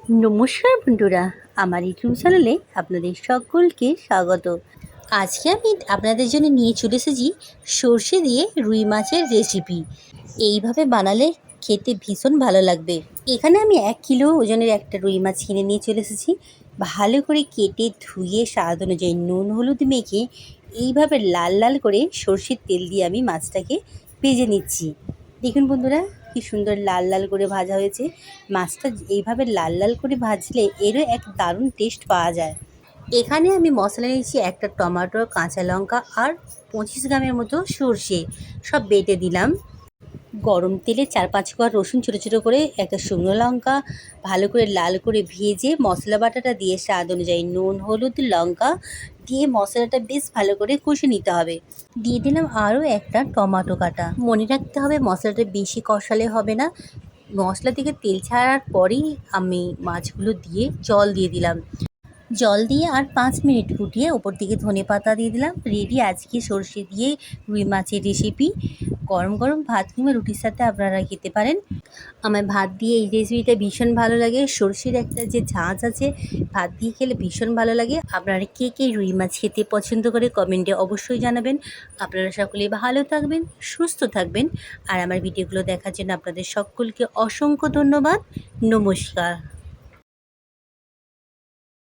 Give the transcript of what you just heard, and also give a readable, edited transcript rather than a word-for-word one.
নমস্কার বন্ধুরা, আমার ইউটিউব চ্যানেলে আপনাদের সকলকে স্বাগত। আজকে আমি আপনাদের জন্য নিয়ে চলে এসেছি সর্ষে দিয়ে রুই মাছের রেসিপি। এইভাবে বানালে খেতে ভীষণ ভালো লাগবে। এখানে আমি 1 কিলো ওজনের একটা রুই মাছ কিনে নিয়ে চলে এসেছি। ভালো করে কেটে ধুয়ে স্বাদ অনুযায়ী নুন হলুদ মেখে এইভাবে লাল লাল করে সর্ষের তেল দিয়ে আমি মাছটাকে ভেজে নিচ্ছি। দেখুন বন্ধুরা, কি সুন্দর লাল লাল করে ভাজা হয়েছে। মাছটা এইভাবে লাল লাল করে ভাজলে এরও এক দারুণ টেস্ট পাওয়া যায়। এখানে আমি মশলা নিয়েছি একটা টমেটো, কাঁচা লঙ্কা আর 25 গ্রামের মতো সর্ষে, সব বেটে দিলাম। গরম তেলে 4-5 কোয়া রসুন ছোটো ছোটো করে, একটা শুকনো লঙ্কা ভালো করে লাল করে ভেজে মশলা বাটাটা দিয়ে স্বাদ অনুযায়ী নুন হলুদ লঙ্কা দিয়ে মশলাটা বেশ ভালো করে কষে নিতে হবে। দিয়ে দিলাম আরও একটা টমেটো কাটা। মনে রাখতে হবে মশলাটা বেশি কষালে হবে না। মশলা থেকে তেল ছাড়ার পরেই আমি মাছগুলো দিয়ে জল দিয়ে দিলাম। জল দিয়ে আর 5 মিনিট ফুটিয়ে ওপর দিকে ধনেপাতা দিয়ে দিলাম। রেডি আজকে সর্ষে দিয়ে রুই মাছের রেসিপি। গরম গরম ভাত কিংবা রুটির সাথে আপনারা খেতে পারেন। আমার ভাত দিয়ে এই রেসিপিটা ভীষণ ভালো লাগে। সর্ষের একটা যে ঝাঁঝ আছে, ভাত দিয়ে খেলে ভীষণ ভালো লাগে। আপনারা কে কে রুই মাছ খেতে পছন্দ করে কমেন্টে অবশ্যই জানাবেন। আপনারা সকলে ভালো থাকবেন, সুস্থ থাকবেন। আর আমার ভিডিওগুলো দেখার জন্য আপনাদের সকলকে অসংখ্য ধন্যবাদ। নমস্কার।